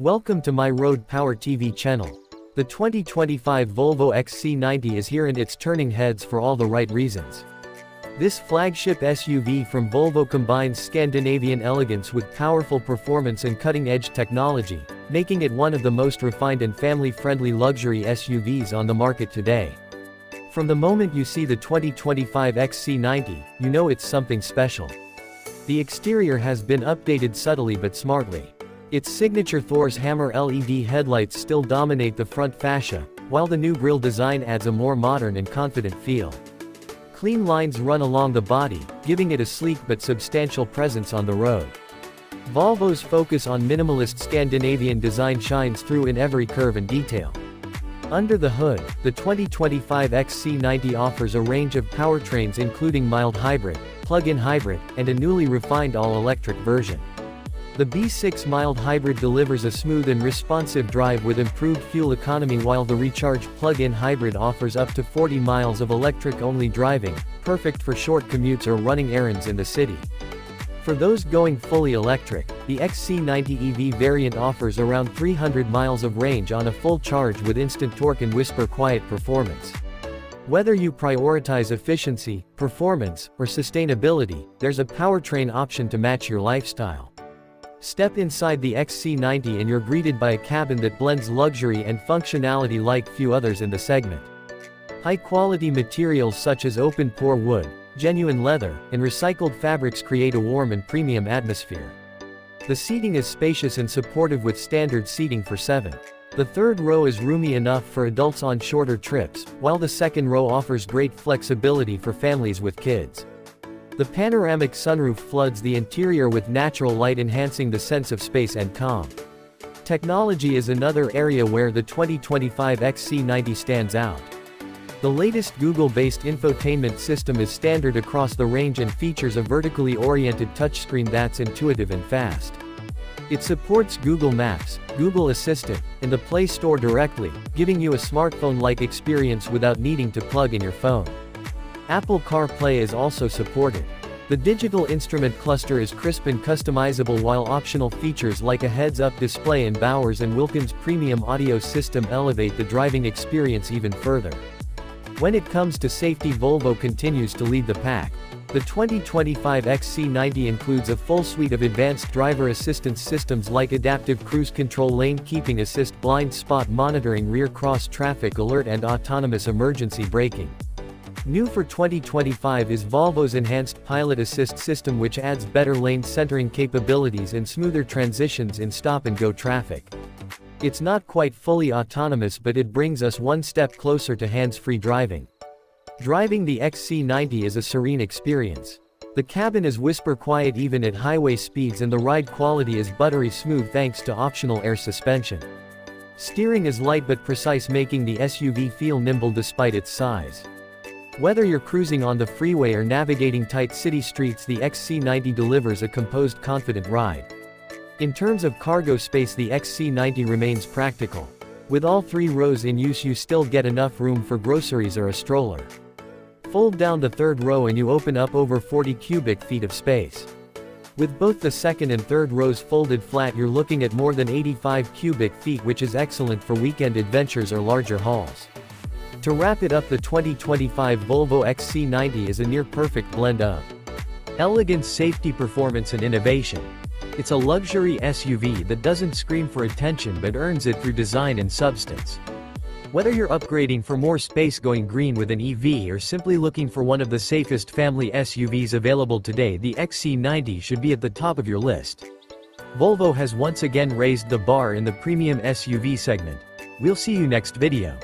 Welcome to my Road Power TV channel. The 2025 Volvo XC90 is here and it's turning heads for all the right reasons. This flagship SUV from Volvo combines Scandinavian elegance with powerful performance and cutting-edge technology, making it one of the most refined and family-friendly luxury SUVs on the market today. From the moment you see the 2025 XC90, you know it's something special. The exterior has been updated subtly but smartly. Its signature Thor's hammer LED headlights still dominate the front fascia, while the new grille design adds a more modern and confident feel. Clean lines run along the body, giving it a sleek but substantial presence on the road. Volvo's focus on minimalist Scandinavian design shines through in every curve and detail. Under the hood, the 2025 XC90 offers a range of powertrains including mild hybrid, plug-in hybrid, and a newly refined all-electric version. The B6 mild hybrid delivers a smooth and responsive drive with improved fuel economy, while the recharged plug-in hybrid offers up to 40 miles of electric-only driving, perfect for short commutes or running errands in the city. For those going fully electric, the XC90 EV variant offers around 300 miles of range on a full charge with instant torque and whisper quiet performance. Whether you prioritize efficiency, performance, or sustainability, there's a powertrain option to match your lifestyle. Step inside the XC90 and you're greeted by a cabin that blends luxury and functionality like few others in the segment. High-quality materials such as open-pore wood, genuine leather, and recycled fabrics create a warm and premium atmosphere. The seating is spacious and supportive with standard seating for 7. The third row is roomy enough for adults on shorter trips, while the second row offers great flexibility for families with kids. The panoramic sunroof floods the interior with natural light, enhancing the sense of space and calm. Technology is another area where the 2025 XC90 stands out. The latest Google-based infotainment system is standard across the range and features a vertically oriented touchscreen that's intuitive and fast. It supports Google Maps, Google Assistant, and the Play Store directly, giving you a smartphone-like experience without needing to plug in your phone. Apple CarPlay is also supported. The digital instrument cluster is crisp and customizable, while optional features like a heads-up display and Bowers & Wilkins premium audio system elevate the driving experience even further. When it comes to safety, Volvo continues to lead the pack. The 2025 XC90 includes a full suite of advanced driver assistance systems like adaptive cruise control, lane keeping assist, blind spot monitoring, rear cross traffic alert, and autonomous emergency braking. New for 2025 is Volvo's enhanced pilot assist system, which adds better lane centering capabilities and smoother transitions in stop-and-go traffic. It's not quite fully autonomous, but it brings us one step closer to hands-free driving. Driving the XC90 is a serene experience. The cabin is whisper quiet even at highway speeds, and the ride quality is buttery smooth thanks to optional air suspension. Steering is light but precise, making the SUV feel nimble despite its size. Whether you're cruising on the freeway or navigating tight city streets, the XC90 delivers a composed, confident ride. In terms of cargo space, the XC90 remains practical. With all 3 rows in use, you still get enough room for groceries or a stroller. Fold down the third row and you open up over 40 cubic feet of space. With both the second and third rows folded flat, you're looking at more than 85 cubic feet, which is excellent for weekend adventures or larger hauls. To wrap it up, the 2025 Volvo XC90 is a near-perfect blend of elegance, safety, performance, and innovation. It's a luxury SUV that doesn't scream for attention but earns it through design and substance. Whether you're upgrading for more space, going green with an EV, or simply looking for one of the safest family SUVs available today, the XC90 should be at the top of your list. Volvo has once again raised the bar in the premium SUV segment. We'll see you next video.